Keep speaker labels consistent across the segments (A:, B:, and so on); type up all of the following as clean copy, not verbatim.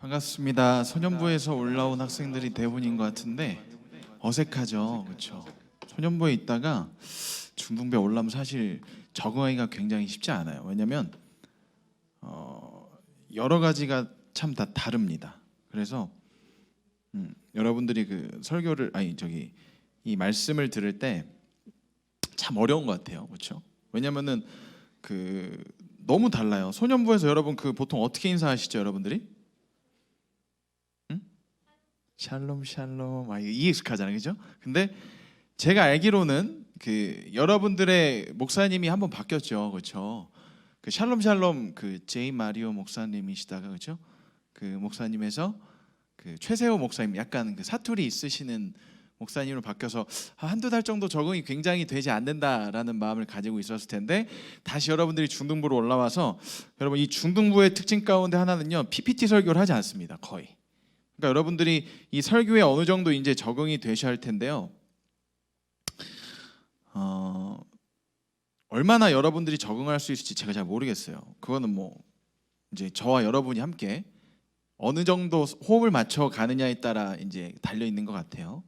A: 반갑습니다. 소년부에서 올라온 학생들이 대부분인 것 같은데 어색하죠, 그렇죠? 소년부에 있다가 중등부에 올라면 사실 적응하기가 굉장히 쉽지 않아요. 왜냐하면 여러 가지가 참 다 다릅니다. 그래서 여러분들이 그 설교를 이 말씀을 들을 때 참 어려운 것 같아요, 그렇죠? 왜냐하면은 그 너무 달라요. 소년부에서 여러분 그 보통 어떻게 인사하시죠, 여러분들이? 샬롬 샬롬 이게 익숙하잖아요, 그죠? 근데 제가 알기로는 그 여러분들의 목사님이 한번 바뀌었죠, 그렇죠? 그 샬롬 샬롬 그 제이 마리오 목사님이시다가 그렇죠? 그 목사님에서 그 최세호 목사님 약간 그 사투리 있으시는 목사님으로 바뀌어서 한두 달 정도 적응이 굉장히 되지 않는다라는 마음을 가지고 있었을 텐데 다시 여러분들이 중등부로 올라와서 여러분 이 중등부의 특징 가운데 하나는요, PPT 설교를 하지 않습니다, 거의. 그러니까 여러분들이 이 설교에 어느 정도 이제 적응이 되셔야 할 텐데요. 얼마나 여러분들이 적응할 수 있을지 제가 잘 모르겠어요. 그거는 뭐 이제 저와 여러분이 함께 어느 정도 호흡을 맞춰 가느냐에 따라 이제 달려 있는 것 같아요.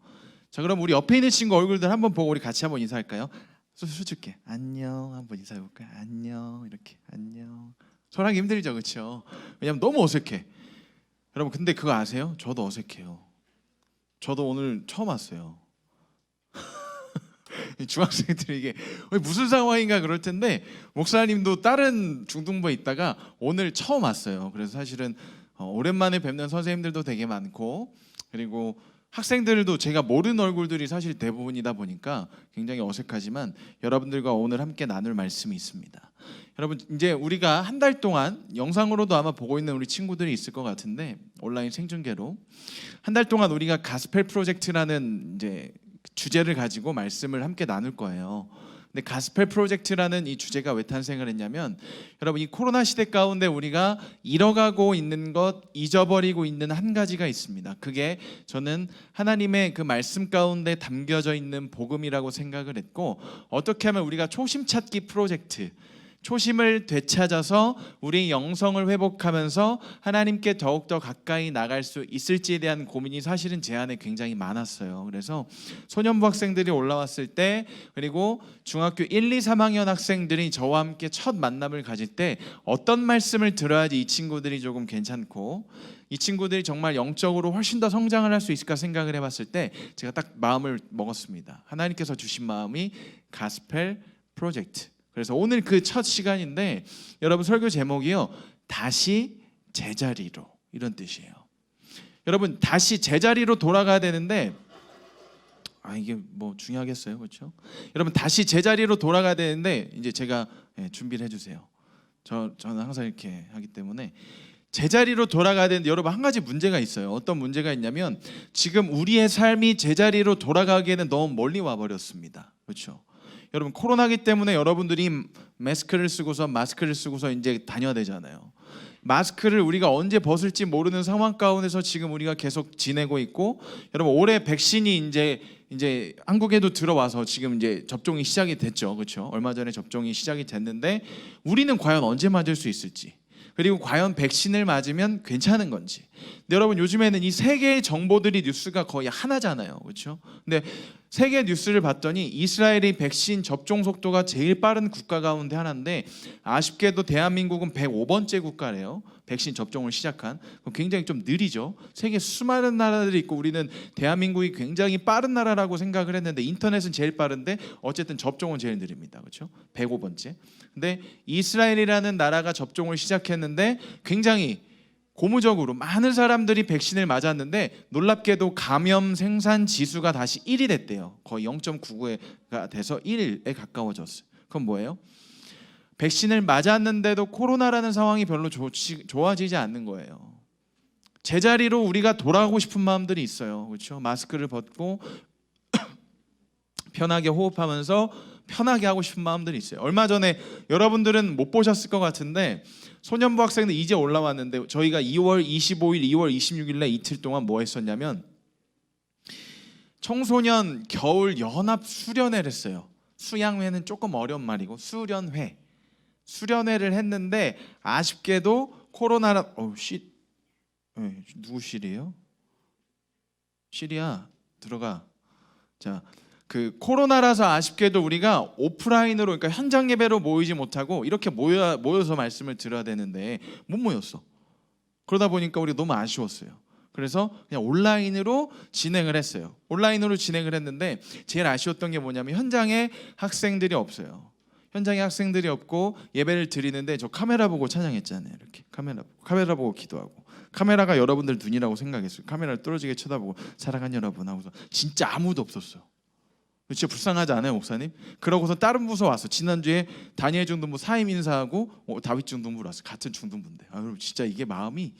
A: 자, 그럼 우리 옆에 있는 친구 얼굴들 한번 보고 우리 같이 한번 인사할까요? 수줍게 안녕 한번 인사해 볼까요? 안녕 이렇게 안녕. 손하기 힘들죠, 그렇죠? 왜냐면 너무 어색해. 여러분 근데 그거 아세요? 저도 어색해요. 저도 오늘 처음 왔어요. 중학생들이 이게 무슨 상황인가 그럴 텐데 목사님도 다른 중등부에 있다가 오늘 처음 왔어요. 그래서 사실은 오랜만에 뵙는 선생님들도 되게 많고 그리고 학생들도 제가 모르는 얼굴들이 사실 대부분이다 보니까 굉장히 어색하지만 여러분들과 오늘 함께 나눌 말씀이 있습니다. 여러분 이제 우리가 한 달 동안 영상으로도 아마 보고 있는 우리 친구들이 있을 것 같은데 온라인 생중계로 한 달 동안 우리가 가스펠 프로젝트라는 이제 주제를 가지고 말씀을 함께 나눌 거예요. 근데 가스펠 프로젝트라는 이 주제가 왜 탄생을 했냐면 여러분 이 코로나 시대 가운데 우리가 잃어가고 있는 것, 잊어버리고 있는 한 가지가 있습니다. 그게 저는 하나님의 그 말씀 가운데 담겨져 있는 복음이라고 생각을 했고 어떻게 하면 우리가 초심 찾기 프로젝트 초심을 되찾아서 우리 영성을 회복하면서 하나님께 더욱더 가까이 나갈 수 있을지에 대한 고민이 사실은 제 안에 굉장히 많았어요. 그래서 소년부 학생들이 올라왔을 때 그리고 중학교 1, 2, 3학년 학생들이 저와 함께 첫 만남을 가질 때 어떤 말씀을 들어야지 이 친구들이 조금 괜찮고 이 친구들이 정말 영적으로 훨씬 더 성장을 할 수 있을까 생각을 해봤을 때 제가 딱 마음을 먹었습니다. 하나님께서 주신 마음이 가스펠 프로젝트. 그래서 오늘 그 첫 시간인데 여러분 설교 제목이요, 다시 제자리로, 이런 뜻이에요. 여러분 다시 제자리로 돌아가야 되는데 이게 뭐 중요하겠어요, 그렇죠? 여러분 다시 제자리로 돌아가야 되는데 이제 제가 준비를 해주세요. 저는 항상 이렇게 하기 때문에 제자리로 돌아가야 되는데 여러분 한 가지 문제가 있어요. 어떤 문제가 있냐면 지금 우리의 삶이 제자리로 돌아가기에는 너무 멀리 와버렸습니다, 그렇죠? 여러분 코로나기 때문에 여러분들이 마스크를 쓰고서 이제 다녀야 되잖아요. 마스크를 우리가 언제 벗을지 모르는 상황 가운데서 지금 우리가 계속 지내고 있고 여러분 올해 백신이 이제 한국에도 들어와서 지금 이제 접종이 시작이 됐죠, 그렇죠? 얼마 전에 접종이 시작이 됐는데 우리는 과연 언제 맞을 수 있을지 그리고 과연 백신을 맞으면 괜찮은 건지. 근데 여러분 요즘에는 이 세계의 정보들이 뉴스가 거의 하나잖아요, 그렇죠? 근데 세계 뉴스를 봤더니 이스라엘이 백신 접종 속도가 제일 빠른 국가 가운데 하나인데 아쉽게도 대한민국은 105번째 국가래요. 백신 접종을 시작한. 굉장히 좀 느리죠. 세계 수많은 나라들이 있고 우리는 대한민국이 굉장히 빠른 나라라고 생각을 했는데 인터넷은 제일 빠른데 어쨌든 접종은 제일 느립니다, 그렇죠? 105번째. 근데 이스라엘이라는 나라가 접종을 시작했는데 굉장히 고무적으로 많은 사람들이 백신을 맞았는데 놀랍게도 감염 생산 지수가 다시 1이 됐대요. 거의 0.99가 돼서 1에 가까워졌어요. 그건 뭐예요? 백신을 맞았는데도 코로나라는 상황이 별로 좋아지지 않는 거예요. 제자리로 우리가 돌아가고 싶은 마음들이 있어요, 그렇죠? 마스크를 벗고 편하게 호흡하면서 편하게 하고 싶은 마음들이 있어요. 얼마 전에 여러분들은 못 보셨을 것 같은데 소년부 학생들 이제 올라왔는데 저희가 2월 25일, 2월 26일에 이틀 동안 뭐 했었냐면 청소년 겨울 연합 수련회를 했어요. 수양회는 조금 어려운 말이고 수련회를 했는데 아쉽게도 코로나라 네, 누구 실이에요? 실이야 들어가. 자, 그 코로나라서 아쉽게도 우리가 오프라인으로 그러니까 현장 예배로 모이지 못하고 이렇게 모여서 말씀을 들어야 되는데 못 모였어. 그러다 보니까 우리 너무 아쉬웠어요. 그래서 그냥 온라인으로 진행을 했어요. 온라인으로 진행을 했는데 제일 아쉬웠던 게 뭐냐면 현장에 학생들이 없어요. 현장에 학생들이 없고 예배를 드리는데 저 카메라 보고 찬양했잖아요. 이렇게 카메라 보고 기도하고 카메라가 여러분들 눈이라고 생각했어요. 카메라를 떨어지게 쳐다보고 사랑하는 여러분 하고서 진짜 아무도 없었어요. 진짜 불쌍하지 않아요, 목사님? 그러고서 다른 부서 왔어. 지난주에 다니엘 중등부 사임 인사하고 다윗 중등부 왔어. 같은 중등부인데. 여러분 진짜 이게 마음이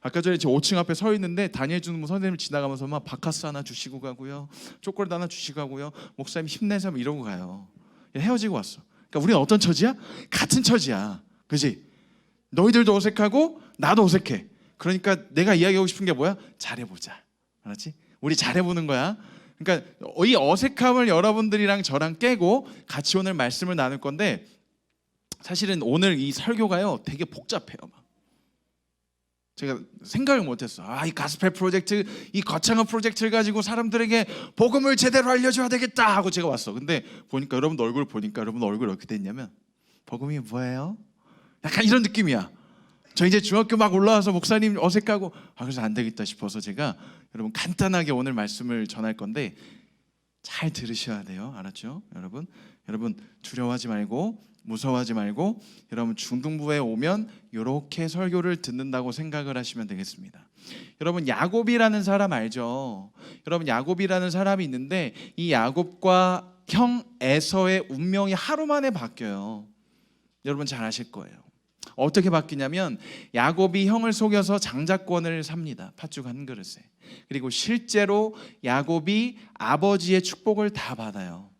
A: 아까 전에 제 5층 앞에 서 있는데 다니엘 중등부 선생님 지나가면서 막 바카스 하나 주시고 가고요. 초콜릿 하나 주시고 가고요. 목사님 힘내서 이러고 가요. 헤어지고 왔어. 그러니까 우리는 어떤 처지야? 같은 처지야. 그렇지? 너희들도 어색하고 나도 어색해. 그러니까 내가 이야기하고 싶은 게 뭐야? 잘해보자. 알았지? 우리 잘해보는 거야. 그러니까 이 어색함을 여러분들이랑 저랑 깨고 같이 오늘 말씀을 나눌 건데 사실은 오늘 이 설교가요 되게 복잡해요. 막. 제가 생각을 못했어. 이 가스펠 프로젝트, 이 거창한 프로젝트를 가지고 사람들에게 복음을 제대로 알려줘야 되겠다 하고 제가 왔어. 근데 보니까 여러분 얼굴 보니까 여러분 얼굴 어떻게 됐냐면 복음이 뭐예요? 약간 이런 느낌이야. 저 이제 중학교 막 올라와서 목사님 어색하고 그래서 안 되겠다 싶어서 제가 여러분 간단하게 오늘 말씀을 전할 건데 잘 들으셔야 돼요. 알았죠? 여러분 두려워하지 말고 무서워하지 말고 여러분 중등부에 오면 이렇게 설교를 듣는다고 생각을 하시면 되겠습니다. 여러분 야곱이라는 사람 알죠? 여러분 야곱이라는 사람이 있는데 이 야곱과 형 에서의 운명이 하루 만에 바뀌어요. 여러분 잘 아실 거예요. 어떻게 바뀌냐면 야곱이 형을 속여서 장자권을 삽니다. 팥죽 한 그릇에. 그리고 실제로 야곱이 아버지의 축복을 다 받아요.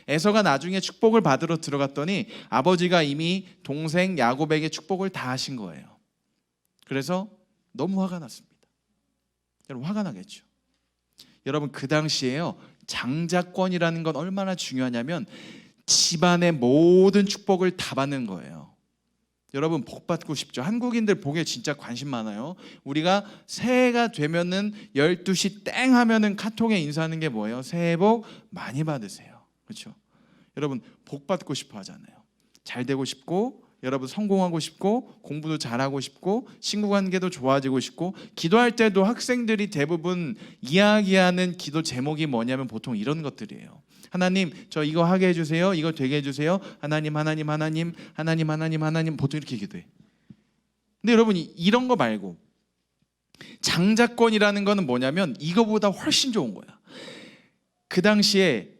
A: 에서가 나중에 축복을 받으러 들어갔더니 아버지가 이미 동생 야곱에게 축복을 다 하신 거예요. 그래서 너무 화가 났습니다. 여러분 화가 나겠죠. 여러분 그 당시에요 장자권이라는 건 얼마나 중요하냐면 집안의 모든 축복을 다 받는 거예요. 여러분 복 받고 싶죠? 한국인들 복에 진짜 관심 많아요. 우리가 새해가 되면은 12시 땡 하면은 카톡에 인사하는 게 뭐예요? 새해 복 많이 받으세요. 그렇죠? 여러분 복 받고 싶어 하잖아요. 잘 되고 싶고 여러분 성공하고 싶고 공부도 잘하고 싶고 친구 관계도 좋아지고 싶고 기도할 때도 학생들이 대부분 이야기하는 기도 제목이 뭐냐면 보통 이런 것들이에요. 하나님 저 이거 하게 해주세요. 이거 되게 해주세요. 하나님 보통 이렇게 기도해. 근데 여러분 이런 거 말고 장자권이라는 거는 뭐냐면 이거보다 훨씬 좋은 거야. 그 당시에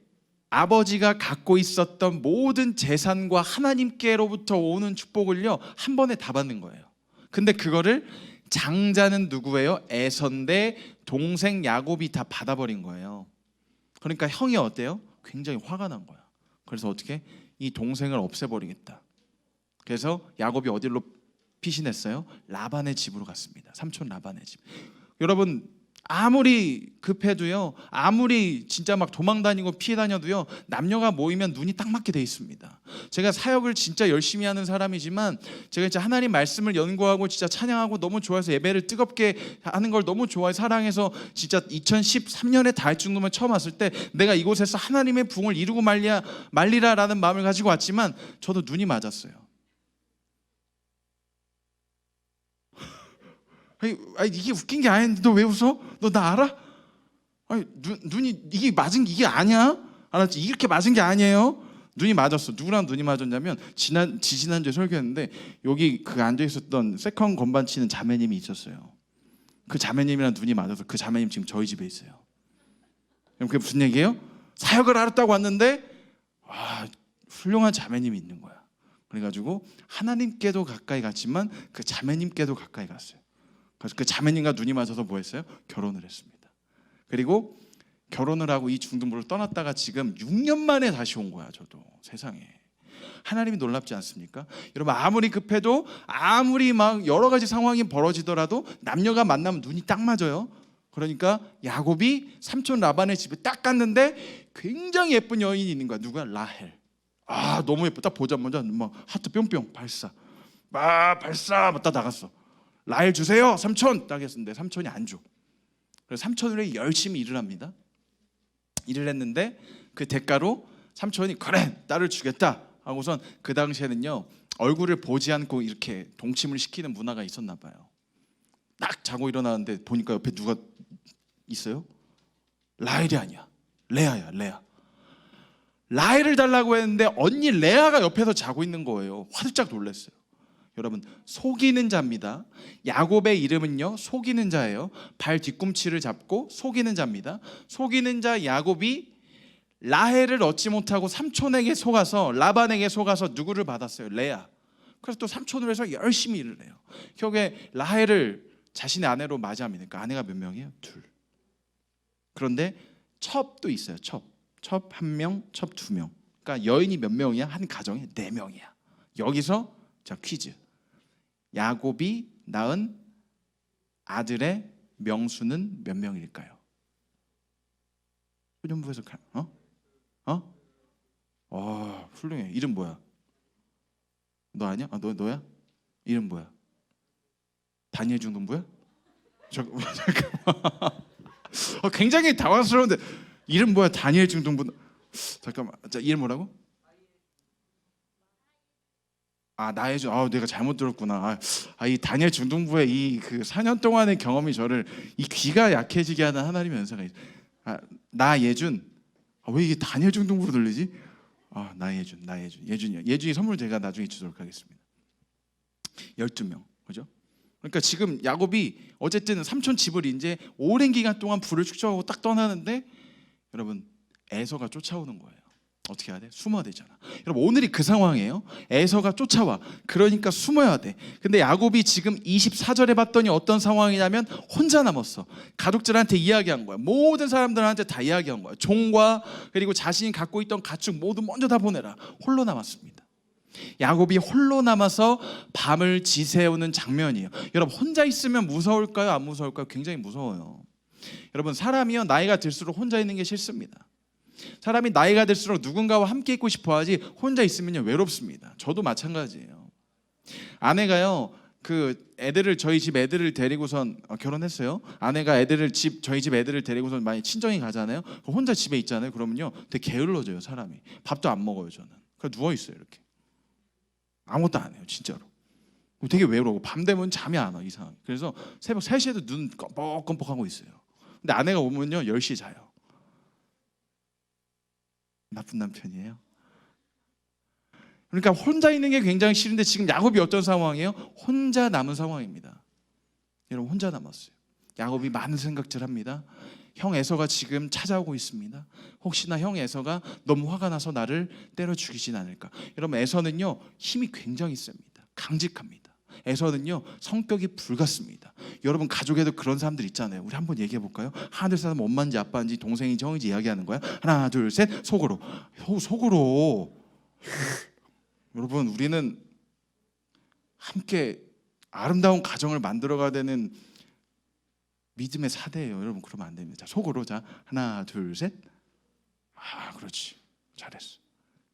A: 아버지가 갖고 있었던 모든 재산과 하나님께로부터 오는 축복을요 한 번에 다 받는 거예요. 근데 그거를 장자는 누구예요? 에서인데 동생 야곱이 다 받아버린 거예요. 그러니까 형이 어때요? 굉장히 화가 난 거야. 그래서 어떻게? 이 동생을 없애버리겠다. 그래서 야곱이 어디로 피신했어요? 라반의 집으로 갔습니다. 삼촌 라반의 집. 여러분 아무리 급해도요 아무리 진짜 막 도망 다니고 피해 다녀도요 남녀가 모이면 눈이 딱 맞게 돼 있습니다. 제가 사역을 진짜 열심히 하는 사람이지만 제가 진짜 하나님 말씀을 연구하고 진짜 찬양하고 너무 좋아해서 예배를 뜨겁게 하는 걸 너무 좋아해 사랑해서 진짜 2013년에 다할 정도면 처음 왔을 때 내가 이곳에서 하나님의 부흥을 이루고 말리라라는 마음을 가지고 왔지만 저도 눈이 맞았어요. 아니 이게 웃긴 게 아닌데 너 왜 웃어? 너 나 알아? 아니 눈이 이게 맞은 게 이게 아니야? 알았지? 이렇게 맞은 게 아니에요. 눈이 맞았어. 누구랑 눈이 맞았냐면 지난주에 설교했는데 여기 그 앉아 있었던 세컨 건반 치는 자매님이 있었어요. 그 자매님이랑 눈이 맞아서 그 자매님 지금 저희 집에 있어요. 그럼 그게 무슨 얘기예요? 사역을 하러 왔는데 훌륭한 자매님이 있는 거야. 그래가지고 하나님께도 가까이 갔지만 그 자매님께도 가까이 갔어요. 그래서 그 자매님과 눈이 맞아서 뭐 했어요? 결혼을 했습니다. 그리고 결혼을 하고 이 중등부를 떠났다가 지금 6년 만에 다시 온 거야. 저도 세상에 하나님이 놀랍지 않습니까? 여러분 아무리 급해도 아무리 막 여러 가지 상황이 벌어지더라도 남녀가 만나면 눈이 딱 맞아요. 그러니까 야곱이 삼촌 라반의 집에 딱 갔는데 굉장히 예쁜 여인이 있는 거야. 누가? 라헬. 너무 예쁘다. 보자마자 막 하트 뿅뿅 발사. 발사 맞다 나갔어. 라헬 주세요 삼촌 딱 했는데 삼촌이 안 줘. 그래서 삼촌을 열심히 일을 합니다. 일을 했는데 그 대가로 삼촌이 그래 딸을 주겠다 하고선 그 당시에는요 얼굴을 보지 않고 이렇게 동침을 시키는 문화가 있었나 봐요. 딱 자고 일어나는데 보니까 옆에 누가 있어요? 라헬이 아니야, 레아야. 라헬을 달라고 했는데 언니 레아가 옆에서 자고 있는 거예요. 화들짝 놀랐어요. 여러분, 속이는 자입니다. 야곱의 이름은요 속이는 자예요. 발 뒤꿈치를 잡고 속이는 자입니다. 속이는 자 야곱이 라헬을 얻지 못하고 삼촌에게 속아서 라반에게 속아서 누구를 받았어요? 레아. 그래서 또 삼촌을 해서 열심히 일을 해요. 결국에 라헬을 자신의 아내로 맞이합니다. 아내가 몇 명이에요? 2. 그런데 첩도 있어요. 첩 1명, 첩 2명. 그러니까 여인이 몇 명이야? 한 가정에 4명이야. 여기서 자 퀴즈. 야곱이 낳은 아들의 명수는 몇 명일까요? 소년부에서 훌륭해. 이름 뭐야? 너 아니야? 너야? 이름 뭐야? 다니엘 중등부야? 잠깐만. 굉장히 당황스러운데 이름 뭐야? 다니엘 중등부. 잠깐만. 자, 이름 뭐라고? 나의 주. 내가 잘못 들었구나. 이 다니엘 중등부의 이 그 4년 동안의 경험이 저를 이 귀가 약해지게 하는 하나님의 은사가 있어요. 나예준. 왜 이게 다니엘 중등부로 들리지? 예준이요. 예준이 선물 제가 나중에 주도록 하겠습니다. 12명. 그죠? 그러니까 지금 야곱이 어쨌든 삼촌 집을 이제 오랜 기간 동안 불을 축적하고 딱 떠나는데 여러분 에서가 쫓아오는 거예요. 어떻게 해야 돼? 숨어야 되잖아. 여러분 오늘이 그 상황이에요. 에서가 쫓아와. 그러니까 숨어야 돼. 근데 야곱이 지금 24절에 봤더니 어떤 상황이냐면 혼자 남았어. 가족들한테 이야기한 거야. 모든 사람들한테 다 이야기한 거야. 종과 그리고 자신이 갖고 있던 가축 모두 먼저 다 보내라. 홀로 남았습니다. 야곱이 홀로 남아서 밤을 지새우는 장면이에요. 여러분 혼자 있으면 무서울까요? 안 무서울까요? 굉장히 무서워요. 여러분 사람이요 나이가 들수록 혼자 있는 게 싫습니다. 사람이 나이가 들수록 누군가와 함께 있고 싶어하지 혼자 있으면요 외롭습니다. 저도 마찬가지예요. 아내가요 저희 집 애들을 데리고선 결혼했어요. 아내가 저희 집 애들을 데리고선 많이 친정에 가잖아요. 혼자 집에 있잖아요. 그러면요 되게 게을러져요. 사람이 밥도 안 먹어요. 저는 그냥 누워 있어요. 이렇게 아무것도 안 해요. 진짜로 되게 외로워. 밤 되면 잠이 안 와. 이상하게. 그래서 새벽 3시에도 눈 껌뻑껌뻑하고 있어요. 근데 아내가 오면요 10시에 자요. 나쁜 남편이에요. 그러니까 혼자 있는 게 굉장히 싫은데 지금 야곱이 어떤 상황이에요? 혼자 남은 상황입니다. 여러분 혼자 남았어요. 야곱이 많은 생각들 합니다. 형 에서가 지금 찾아오고 있습니다. 혹시나 형 에서가 너무 화가 나서 나를 때려 죽이진 않을까. 여러분 에서는요 힘이 굉장히 셉니다. 강직합니다. 에서는요 성격이 불같습니다. 여러분 가족에도 그런 사람들 있잖아요. 우리 한번 얘기해 볼까요? 하늘 사람 엄마인지 아빠인지 동생인지 형인지 이야기하는 거야. 하나 둘 셋 속으로. 여러분 우리는 함께 아름다운 가정을 만들어가야 되는 믿음의 사대예요. 여러분 그러면 안 됩니다. 자, 속으로 자 하나 둘 셋. 그렇지 잘했어.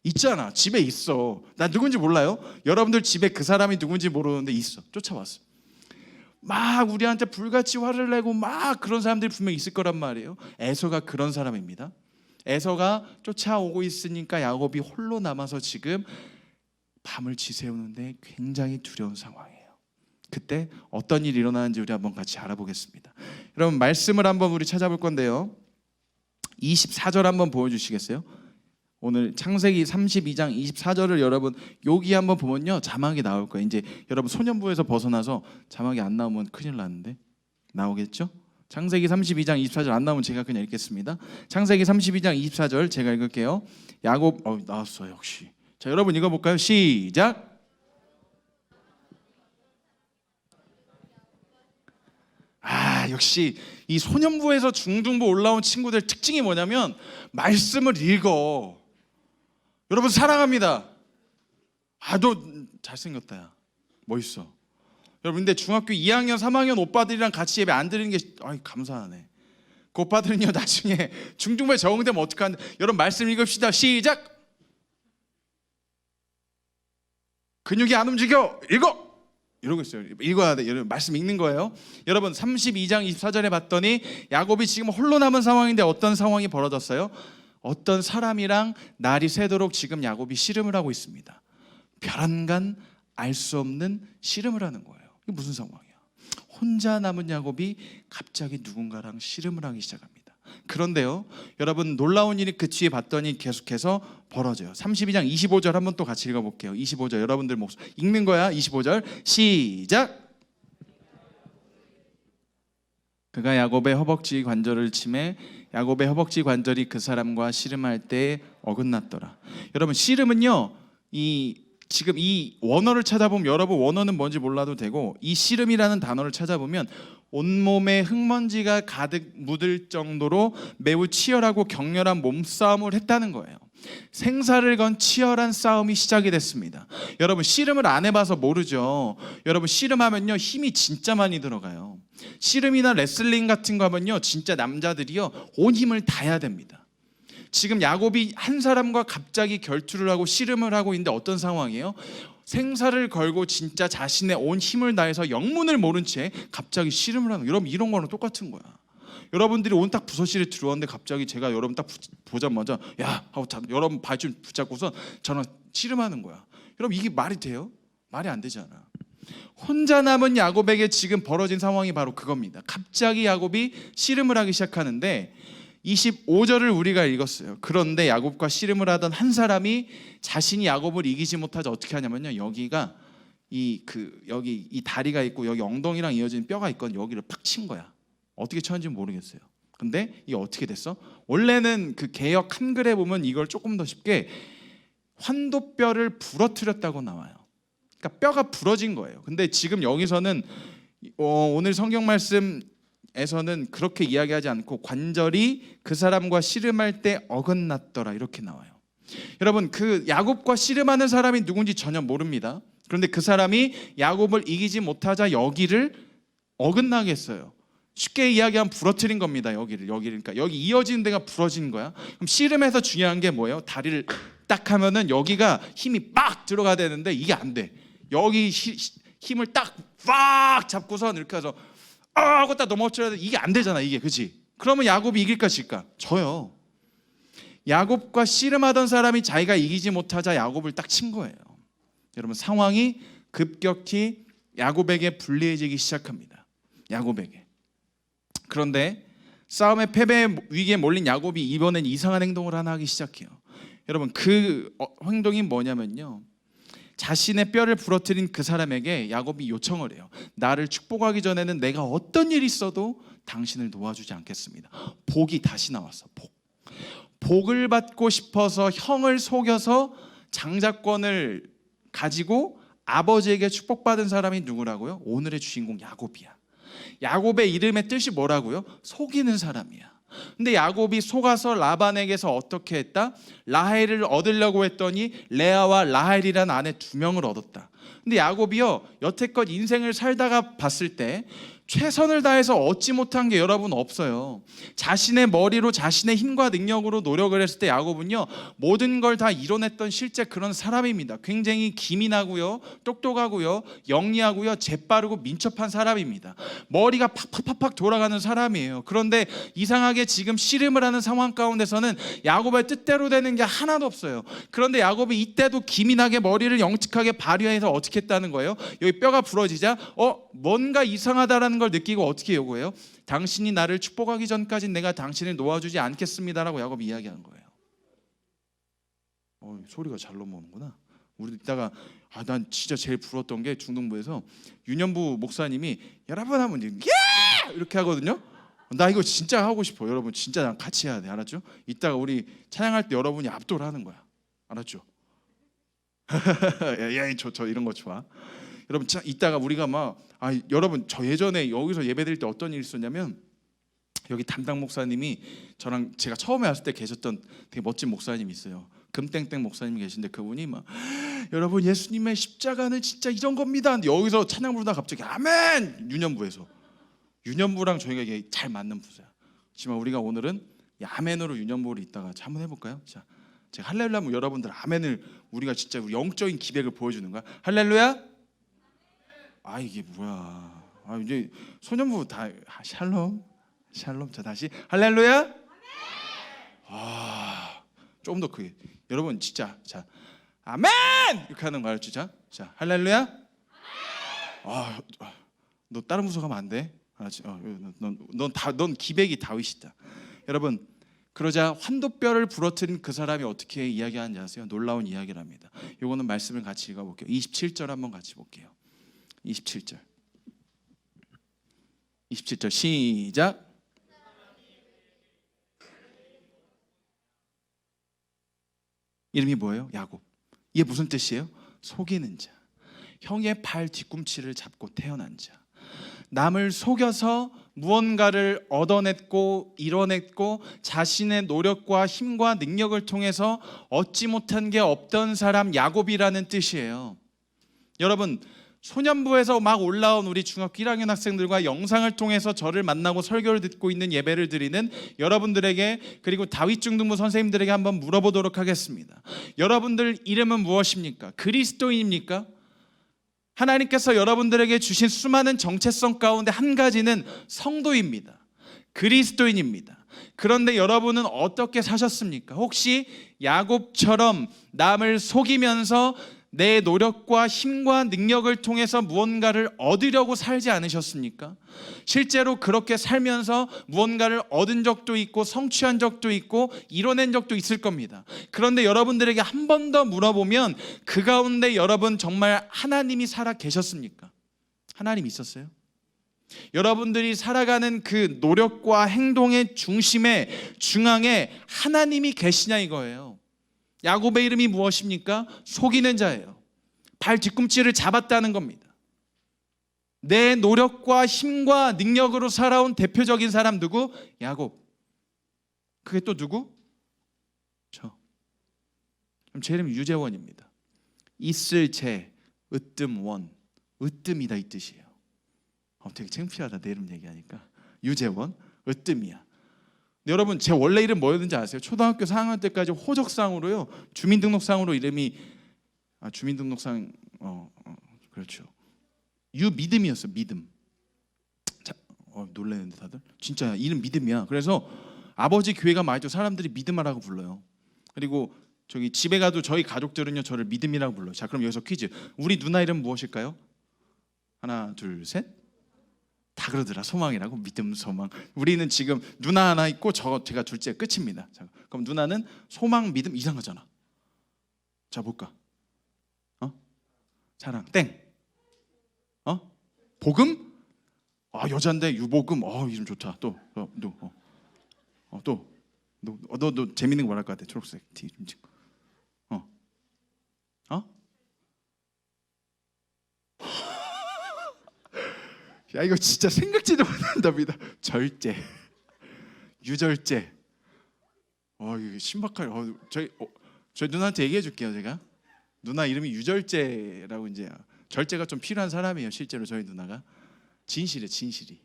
A: 있잖아. 집에 있어. 나 누군지 몰라요. 여러분들 집에 그 사람이 누군지 모르는데 있어. 쫓아왔어. 막 우리한테 불같이 화를 내고 막 그런 사람들이 분명히 있을 거란 말이에요. 에서가 그런 사람입니다. 에서가 쫓아오고 있으니까 야곱이 홀로 남아서 지금 밤을 지새우는데 굉장히 두려운 상황이에요. 그때 어떤 일이 일어나는지 우리 한번 같이 알아보겠습니다. 여러분 말씀을 한번 우리 찾아볼 건데요. 24절 한번 보여주시겠어요? 오늘 창세기 32장 24절을 여러분 여기 한번 보면요 자막이 나올 거예요. 이제 여러분 소년부에서 벗어나서 자막이 안 나오면 큰일 나는데 나오겠죠? 창세기 32장 24절 안 나오면 제가 그냥 읽겠습니다. 창세기 32장 24절 제가 읽을게요. 야곱 나왔어요 역시. 자 여러분 읽어볼까요? 시작. 역시 이 소년부에서 중등부 올라온 친구들 특징이 뭐냐면 말씀을 읽어. 여러분 사랑합니다. 너 잘생겼다 야. 멋있어. 여러분 근데 중학교 2학년 3학년 오빠들이랑 같이 예배 안 드리는 게 감사하네. 그 오빠들은요 나중에 중등부에 적응되면 어떡하는데. 여러분 말씀 읽읍시다. 시작. 근육이 안 움직여. 읽어. 이러고 있어요. 읽어야 돼. 여러분 말씀 읽는 거예요. 여러분 32장 24절에 봤더니 야곱이 지금 홀로 남은 상황인데 어떤 상황이 벌어졌어요? 어떤 사람이랑 날이 새도록 지금 야곱이 씨름을 하고 있습니다. 별안간 알 수 없는 씨름을 하는 거예요. 이게 무슨 상황이야? 혼자 남은 야곱이 갑자기 누군가랑 씨름을 하기 시작합니다. 그런데요, 여러분 놀라운 일이 그 뒤에 봤더니 계속해서 벌어져요. 32장 25절 한번 또 같이 읽어볼게요. 25절 여러분들 목소리 읽는 거야. 25절 시작. 그가 야곱의 허벅지 관절을 치매 야곱의 허벅지 관절이 그 사람과 씨름할 때 어긋났더라. 여러분 씨름은요, 지금 이 원어를 찾아보면 여러분 원어는 뭔지 몰라도 되고 이 씨름이라는 단어를 찾아보면 온몸에 흙먼지가 가득 묻을 정도로 매우 치열하고 격렬한 몸싸움을 했다는 거예요. 생사를 건 치열한 싸움이 시작이 됐습니다. 여러분 씨름을 안 해봐서 모르죠. 여러분 씨름하면요 힘이 진짜 많이 들어가요. 씨름이나 레슬링 같은 거 하면요 진짜 남자들이요 온 힘을 다해야 됩니다. 지금 야곱이 한 사람과 갑자기 결투를 하고 씨름을 하고 있는데 어떤 상황이에요? 생사를 걸고 진짜 자신의 온 힘을 다해서 영문을 모른 채 갑자기 씨름을 하는 거예요. 여러분 이런 거랑 똑같은 거야. 여러분들이 오늘 딱 부서실에 들어왔는데 갑자기 제가 여러분 딱 보자마자 야 하고 여러분 발 좀 붙잡고서 저랑 씨름하는 거야. 여러분 이게 말이 돼요? 말이 안 되잖아. 혼자 남은 야곱에게 지금 벌어진 상황이 바로 그겁니다. 갑자기 야곱이 씨름을 하기 시작하는데 25절을 우리가 읽었어요. 그런데 야곱과 씨름을 하던 한 사람이 자신이 야곱을 이기지 못하자 어떻게 하냐면요. 여기가 여기 이 다리가 있고 여기 엉덩이랑 이어진 뼈가 있거든. 여기를 팍 친 거야. 어떻게 쳤는지 모르겠어요. 근데 이게 어떻게 됐어? 원래는 그 개역 한글에 보면 이걸 조금 더 쉽게 환도뼈를 부러뜨렸다고 나와요. 그러니까 뼈가 부러진 거예요. 근데 지금 여기서는 오늘 성경 말씀에서는 그렇게 이야기하지 않고 관절이 그 사람과 씨름할 때 어긋났더라 이렇게 나와요. 여러분 그 야곱과 씨름하는 사람이 누군지 전혀 모릅니다. 그런데 그 사람이 야곱을 이기지 못하자 여기를 어긋나게 했어요. 쉽게 이야기하면 부러뜨린 겁니다. 여기를 그러니까 여기 이어지는 데가 부러진 거야. 그럼 씨름에서 중요한 게 뭐예요? 다리를 딱 하면은 여기가 힘이 빡 들어가야 되는데 이게 안 돼. 여기 힘을 딱 잡고서 이렇게 해서 하고 딱 넘어뜨려야 돼. 이게 안 되잖아. 이게 그렇지? 그러면 야곱이 이길까 질까? 져요. 야곱과 씨름하던 사람이 자기가 이기지 못하자 야곱을 딱 친 거예요. 여러분 상황이 급격히 야곱에게 불리해지기 시작합니다. 야곱에게. 그런데 싸움의 패배 위기에 몰린 야곱이 이번엔 이상한 행동을 하나 하기 시작해요. 여러분 그 행동이 뭐냐면요. 자신의 뼈를 부러뜨린 그 사람에게 야곱이 요청을 해요. 나를 축복하기 전에는 내가 어떤 일이 있어도 당신을 놓아주지 않겠습니다. 복이 다시 나왔어. 복을 받고 싶어서 형을 속여서 장자권을 가지고 아버지에게 축복받은 사람이 누구라고요? 오늘의 주인공 야곱이야. 야곱의 이름의 뜻이 뭐라고요? 속이는 사람이야. 근데 야곱이 속아서 라반에게서 어떻게 했다? 라헬을 얻으려고 했더니 레아와 라헬이라는 아내 2명을 얻었다. 근데 야곱이요 여태껏 인생을 살다가 봤을 때 최선을 다해서 얻지 못한 게 여러분 없어요. 자신의 머리로 자신의 힘과 능력으로 노력을 했을 때 야곱은요 모든 걸 다 이뤄냈던 실제 그런 사람입니다. 굉장히 기민하고요 똑똑하고요 영리하고요 재빠르고 민첩한 사람입니다. 머리가 팍팍팍팍 돌아가는 사람이에요. 그런데 이상하게 지금 씨름을 하는 상황 가운데서는 야곱의 뜻대로 되는 게 하나도 없어요. 그런데 야곱이 이때도 기민하게 머리를 영특하게 발휘해서 어떻게 했다는 거예요? 여기 뼈가 부러지자 뭔가 이상하다라는 걸 느끼고 어떻게 요구해요? 당신이 나를 축복하기 전까지 내가 당신을 놓아주지 않겠습니다라고 야곱이 이야기한 거예요. 소리가 잘 넘어오는구나. 우리 이따가 난 진짜 제일 부러웠던 게 중동부에서 윤현부 목사님이 여러분 하면 이렇게 하거든요. 나 이거 진짜 하고 싶어. 여러분 진짜 난 같이 해야 돼. 알았죠? 이따가 우리 찬양할 때 여러분이 압도를 하는 거야. 알았죠? 저 이런 거 좋아. 여러분 이따가 우리가 여러분 저 예전에 여기서 예배드릴 때 어떤 일이 있었냐면 여기 담당 목사님이 저랑 제가 처음에 왔을 때 계셨던 되게 멋진 목사님이 있어요. 금땡땡 목사님이 계신데 그분이 여러분 예수님의 십자가는 진짜 이런 겁니다. 근데 여기서 찬양 부르다가 갑자기 아멘! 윤현부랑 저희가 이게 잘 맞는 부서야. 하지만 우리가 오늘은 이 아멘으로 윤현부를 이따가 한번 해볼까요? 자, 제가 할렐루야 하면 여러분들 아멘을 우리가 진짜 영적인 기백을 보여주는 거야. 할렐루야. 아 이게 뭐야? 아 이제 소년부 다 샬롬, 샬롬. 자 다시 할렐루야. 아 조금 더 크게. 여러분 진짜 자 아멘 이렇게 하는 거 알았지? 자 할렐루야. 너 다른 부서 가면 안 돼. 알았지? 넌 기백이 다윗이다. 여러분 그러자 환도뼈를 부러뜨린 그 사람이 어떻게 이야기하는지 아세요? 놀라운 이야기를 합니다. 요거는 말씀을 같이 읽어볼게요. 27절 한번 같이 볼게요. 27절 시작. 이름이 뭐예요? 야곱. 이게 무슨 뜻이에요? 속이는 자, 형의 발 뒤꿈치를 잡고 태어난 자, 남을 속여서 무언가를 얻어냈고 이뤄냈고 자신의 노력과 힘과 능력을 통해서 얻지 못한 게 없던 사람 야곱이라는 뜻이에요. 여러분 소년부에서 막 올라온 우리 중학교 1학년 학생들과 영상을 통해서 저를 만나고 설교를 듣고 있는 예배를 드리는 여러분들에게 그리고 다윗 중등부 선생님들에게 한번 물어보도록 하겠습니다. 여러분들 이름은 무엇입니까? 그리스도인입니까? 하나님께서 여러분들에게 주신 수많은 정체성 가운데 한 가지는 성도입니다. 그리스도인입니다. 그런데 여러분은 어떻게 사셨습니까? 혹시 야곱처럼 남을 속이면서 내 노력과 힘과 능력을 통해서 무언가를 얻으려고 살지 않으셨습니까? 실제로 그렇게 살면서 무언가를 얻은 적도 있고 성취한 적도 있고 이뤄낸 적도 있을 겁니다. 그런데 여러분들에게 한 번 더 물어보면 그 가운데 여러분 정말 하나님이 살아 계셨습니까? 하나님 있었어요? 여러분들이 살아가는 그 노력과 행동의 중심에 중앙에 하나님이 계시냐 이거예요. 야곱의 이름이 무엇입니까? 속이는 자예요. 발 뒤꿈치를 잡았다는 겁니다. 내 노력과 힘과 능력으로 살아온 대표적인 사람 누구? 야곱. 그게 또 누구? 저. 그럼 제 이름이 유재원입니다. 있을 재, 으뜸원. 으뜸이다 이 뜻이에요. 되게 창피하다 내 이름 얘기하니까. 유재원, 으뜸이야. 여러분 제 원래 이름 뭐였는지 아세요? 초등학교 4학년 때까지 호적상으로요 주민등록상으로 이름이 주민등록상 그렇죠 유믿음이었어요. 믿음. 자, 놀라는데 다들 진짜 이름 믿음이야. 그래서 아버지 교회가 많이 또 사람들이 믿음하라고 불러요. 그리고 저기 집에 가도 저희 가족들은요 저를 믿음이라고 불러요. 자 그럼 여기서 퀴즈. 우리 누나 이름 무엇일까요? 하나 둘 셋. 다 그러더라. 소망이라고. 믿음, 소망. 우리는 지금 누나 하나 있고 제가 둘째 끝입니다. 자, 그럼 누나는 소망, 믿음 이상하잖아. 자 볼까? 사랑 땡. 복음? 여잔데 유복음. 이름 좋다. 또 너 재밌는 거 말할 것 같아. 초록색 티 좀 찍고. 야 이거 진짜 생각지도 못한 답이다. 절제, 유절제. 이거 신박하네. 저희 누나한테 얘기해 줄게요. 제가 누나 이름이 유절제라고. 이제 절제가 좀 필요한 사람이에요. 실제로 저희 누나가 진실해 진실이.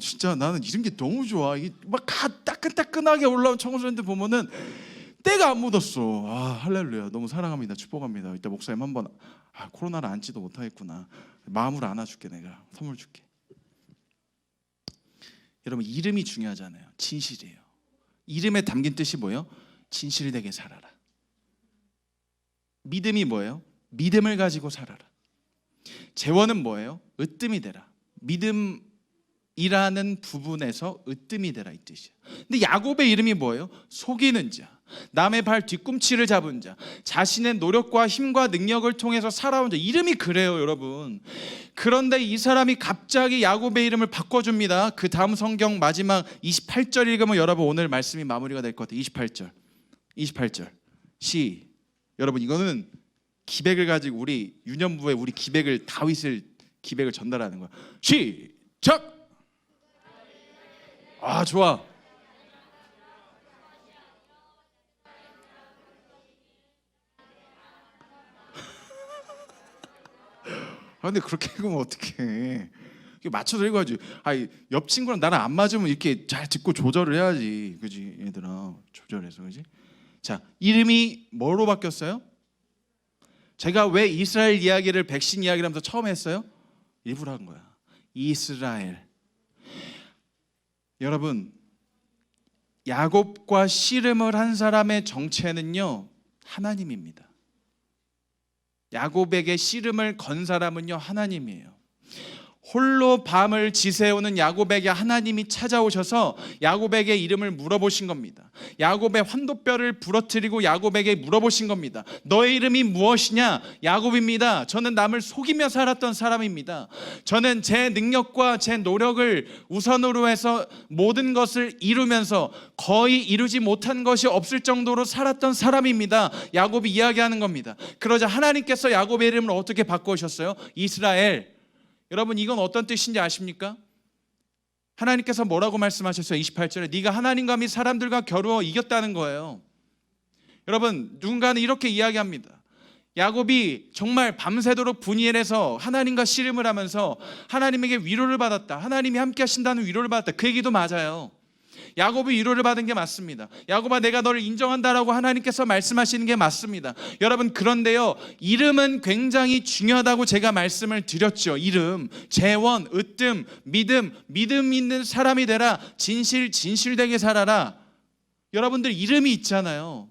A: 진짜 나는 이런 게 너무 좋아. 이게 막 따끈따끈하게 올라온 청소년들 보면은 때가 안 묻었어. 할렐루야. 너무 사랑합니다. 축복합니다. 이따 목사님 한번 코로나를 안지도 못하겠구나. 마음으로 안아줄게. 내가 선물 줄게. 여러분 이름이 중요하잖아요. 진실이에요. 이름에 담긴 뜻이 뭐예요? 진실되게 살아라. 믿음이 뭐예요? 믿음을 가지고 살아라. 재원은 뭐예요? 으뜸이 되라. 믿음이라는 부분에서 으뜸이 되라 이 뜻이에요. 근데 야곱의 이름이 뭐예요? 속이는 자, 남의 발 뒤꿈치를 잡은 자, 자신의 노력과 힘과 능력을 통해서 살아온 자. 이름이 그래요 여러분. 그런데 이 사람이 갑자기 야곱의 이름을 바꿔줍니다. 그 다음 성경 마지막 28절 읽으면 여러분 오늘 말씀이 마무리가 될 것 같아요. 28절 여러분 이거는 기백을 가지고 우리 유년부에 우리 기백을 다윗을 기백을 전달하는 거야. 시작. 좋아. 근데 그렇게 읽으면 어떡해. 맞춰서 읽어야지. 옆 친구랑 나랑 안 맞으면 이렇게 잘 듣고 조절을 해야지. 그지 얘들아. 조절해서. 그지? 자 이름이 뭐로 바뀌었어요? 제가 왜 이스라엘 이야기를 백신 이야기를 하면서 처음 했어요? 일부러 한 거야. 이스라엘. 여러분, 야곱과 씨름을 한 사람의 정체는요, 하나님입니다. 야곱에게 씨름을 건 사람은요, 하나님이에요. 홀로 밤을 지새우는 야곱에게 하나님이 찾아오셔서 야곱에게 이름을 물어보신 겁니다. 야곱의 환도뼈를 부러뜨리고 야곱에게 물어보신 겁니다. 너의 이름이 무엇이냐? 야곱입니다. 저는 남을 속이며 살았던 사람입니다. 저는 제 능력과 제 노력을 우선으로 해서 모든 것을 이루면서 거의 이루지 못한 것이 없을 정도로 살았던 사람입니다. 야곱이 이야기하는 겁니다. 그러자 하나님께서 야곱의 이름을 어떻게 바꾸셨어요? 이스라엘. 여러분, 이건 어떤 뜻인지 아십니까? 하나님께서 뭐라고 말씀하셨어요? 28절에 네가 하나님과 및 사람들과 겨루어 이겼다는 거예요. 여러분, 누군가는 이렇게 이야기합니다. 야곱이 정말 밤새도록 분이엘에서 하나님과 씨름을 하면서 하나님에게 위로를 받았다, 하나님이 함께 하신다는 위로를 받았다. 그 얘기도 맞아요. 야곱이 위로를 받은 게 맞습니다. 야곱아, 내가 너를 인정한다라고 하나님께서 말씀하시는 게 맞습니다. 여러분, 그런데요, 이름은 굉장히 중요하다고 제가 말씀을 드렸죠. 이름, 재원, 으뜸, 믿음 있는 사람이 되라. 진실되게 살아라. 여러분들 이름이 있잖아요.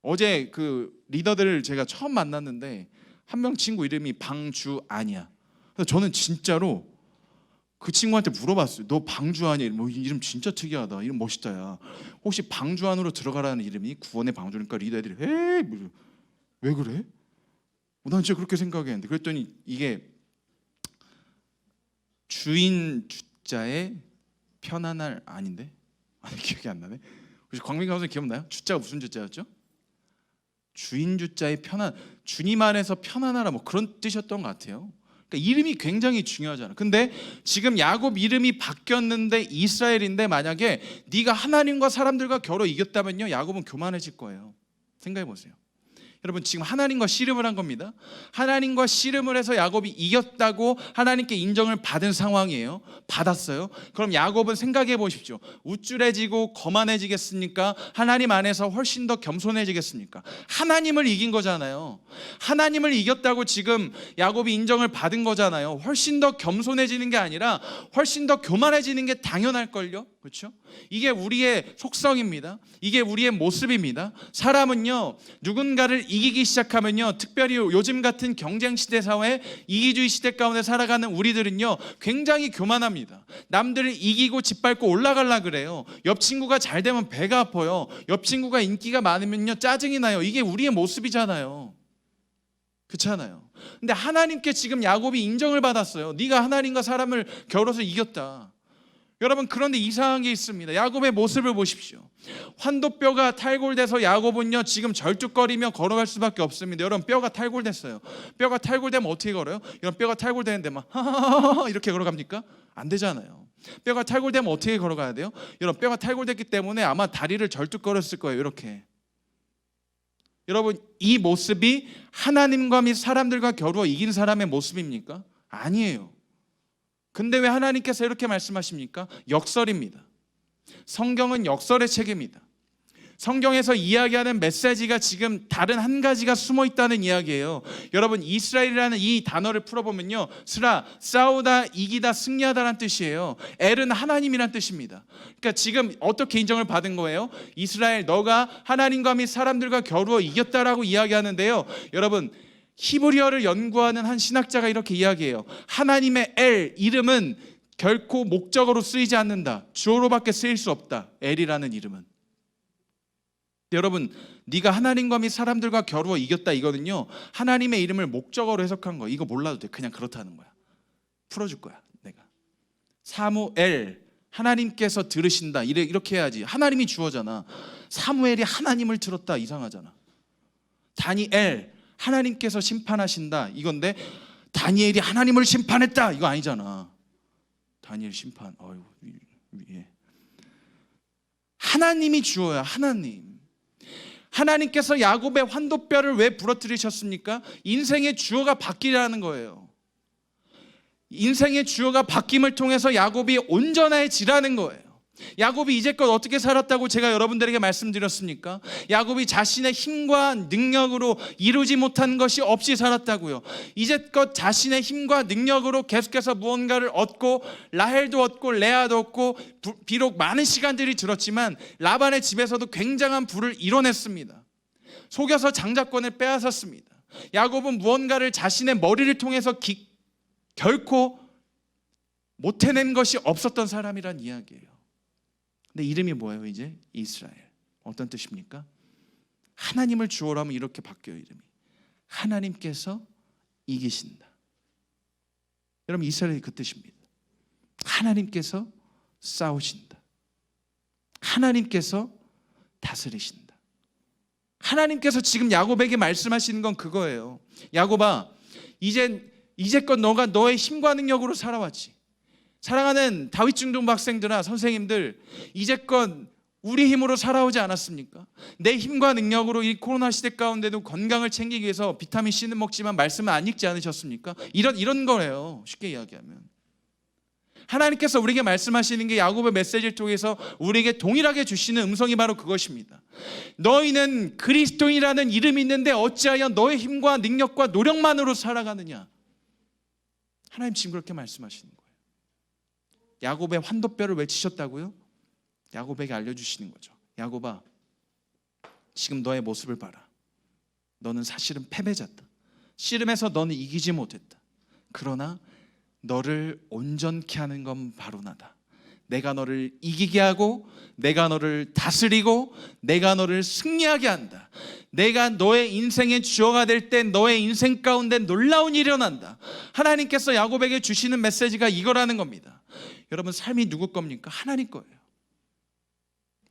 A: 어제 그 리더들을 제가 처음 만났는데 한 명 친구 이름이 방주안이야. 그래서 저는 진짜로 그 친구한테 물어봤어요. 너 방주안이야? 뭐 이름 진짜 특이하다. 이름 멋있다. 야, 혹시 방주안으로 들어가라는 이름이 구원의 방주니까 리더 애들이 에이 왜 그래? 난 진짜 그렇게 생각했는데, 그랬더니 이게 주인 주자의 편안할 아닌데? 아니, 기억이 안 나네. 혹시 광민가 선생님 기억나요? 주자가 무슨 주자였죠? 주인 주자의 편안, 주님 안에서 편안하라, 뭐 그런 뜻이었던 것 같아요. 그러니까 이름이 굉장히 중요하잖아. 근데 지금 야곱 이름이 바뀌었는데 이스라엘인데, 만약에 네가 하나님과 사람들과 겨루 이겼다면요, 야곱은 교만해질 거예요. 생각해 보세요. 여러분, 지금 하나님과 씨름을 한 겁니다. 하나님과 씨름을 해서 야곱이 이겼다고 하나님께 인정을 받은 상황이에요. 받았어요. 그럼 야곱은 생각해 보십시오. 우쭐해지고 거만해지겠습니까? 하나님 안에서 훨씬 더 겸손해지겠습니까? 하나님을 이긴 거잖아요. 하나님을 이겼다고 지금 야곱이 인정을 받은 거잖아요. 훨씬 더 겸손해지는 게 아니라 훨씬 더 교만해지는 게 당연할걸요. 그렇죠? 이게 우리의 속성입니다. 이게 우리의 모습입니다. 사람은요, 누군가를 이기기 시작하면요, 특별히 요즘 같은 경쟁 시대 사회, 이기주의 시대 가운데 살아가는 우리들은요, 굉장히 교만합니다. 남들을 이기고 짓밟고 올라가려 그래요. 옆 친구가 잘 되면 배가 아파요. 옆 친구가 인기가 많으면요, 짜증이 나요. 이게 우리의 모습이잖아요. 그렇잖아요. 근데 하나님께 지금 야곱이 인정을 받았어요. 네가 하나님과 사람을 겨뤄서 이겼다. 여러분, 그런데 이상한 게 있습니다. 야곱의 모습을 보십시오. 환도뼈가 탈골돼서 야곱은요, 지금 절뚝거리며 걸어갈 수밖에 없습니다. 여러분, 뼈가 탈골됐어요. 뼈가 탈골되면 어떻게 걸어요? 여러분, 뼈가 탈골되는데 막 하하하하 이렇게 걸어갑니까? 안 되잖아요. 뼈가 탈골되면 어떻게 걸어가야 돼요? 여러분, 뼈가 탈골됐기 때문에 아마 다리를 절뚝거렸을 거예요. 이렇게. 여러분, 이 모습이 하나님과 및 사람들과 겨루어 이긴 사람의 모습입니까? 아니에요. 근데 왜 하나님께서 이렇게 말씀하십니까? 역설입니다. 성경은 역설의 책입니다. 성경에서 이야기하는 메시지가 지금 다른 한 가지가 숨어 있다는 이야기예요. 여러분, 이스라엘이라는 이 단어를 풀어보면요, 스라, 싸우다, 이기다, 승리하다라는 뜻이에요. 엘은 하나님이란 뜻입니다. 그러니까 지금 어떻게 인정을 받은 거예요? 이스라엘, 너가 하나님과 및 사람들과 겨루어 이겼다라고 이야기하는데요. 여러분, 히브리어를 연구하는 한 신학자가 이렇게 이야기해요. 하나님의 엘, 이름은 결코 목적어로 쓰이지 않는다. 주어로밖에 쓰일 수 없다. 엘이라는 이름은. 여러분, 네가 하나님과 및 사람들과 겨루어 이겼다, 이거는요, 하나님의 이름을 목적어로 해석한 거야. 이거 몰라도 돼. 그냥 그렇다는 거야. 풀어줄 거야, 내가. 사무엘, 하나님께서 들으신다, 이렇게 해야지. 하나님이 주어잖아. 사무엘이 하나님을 들었다, 이상하잖아. 다니엘, 하나님께서 심판하신다, 이건데 다니엘이 하나님을 심판했다, 이거 아니잖아. 다니엘 심판, 예. 하나님이 주어야. 하나님께서 야곱의 환도뼈를 왜 부러뜨리셨습니까? 인생의 주어가 바뀌라는 거예요. 인생의 주어가 바뀜을 통해서 야곱이 온전해지라는 거예요.
B: 야곱이 이제껏 어떻게 살았다고 제가 여러분들에게 말씀드렸습니까? 야곱이 자신의 힘과 능력으로 이루지 못한 것이 없이 살았다고요. 이제껏 자신의 힘과 능력으로 계속해서 무언가를 얻고, 라헬도 얻고 레아도 얻고, 비록 많은 시간들이 들었지만 라반의 집에서도 굉장한 부를 이뤄냈습니다. 속여서 장자권을 빼앗았습니다. 야곱은 무언가를 자신의 머리를 통해서 결코 못 해낸 것이 없었던 사람이란 이야기예요. 근데 이름이 뭐예요? 이제 이스라엘. 어떤 뜻입니까? 하나님을 주어로 하면 이렇게 바뀌어요. 이름이 하나님께서 이기신다. 여러분, 이스라엘이 그 뜻입니다. 하나님께서 싸우신다. 하나님께서 다스리신다. 하나님께서 지금 야곱에게 말씀하시는 건 그거예요. 야곱아, 이제껏 너가 너의 힘과 능력으로 살아왔지. 사랑하는 다윗 중등부 학생들아, 선생님들, 이제껏 우리 힘으로 살아오지 않았습니까? 내 힘과 능력으로 이 코로나 시대 가운데도 건강을 챙기기 위해서 비타민 C는 먹지만 말씀은 안 읽지 않으셨습니까? 이런 거예요. 쉽게 이야기하면 하나님께서 우리에게 말씀하시는 게 야곱의 메시지를 통해서 우리에게 동일하게 주시는 음성이 바로 그것입니다. 너희는 그리스도인이라는 이름이 있는데 어찌하여 너의 힘과 능력과 노력만으로 살아가느냐? 하나님 지금 그렇게 말씀하시는 거예요. 야곱의 환도뼈를 외치셨다고요? 야곱에게 알려주시는 거죠. 야곱아, 지금 너의 모습을 봐라. 너는 사실은 패배자다. 씨름에서 너는 이기지 못했다. 그러나 너를 온전케 하는 건 바로 나다. 내가 너를 이기게 하고, 내가 너를 다스리고, 내가 너를 승리하게 한다. 내가 너의 인생의 주어가 될 때 너의 인생 가운데 놀라운 일이 일어난다. 하나님께서 야곱에게 주시는 메시지가 이거라는 겁니다. 여러분, 삶이 누구 겁니까? 하나님 거예요.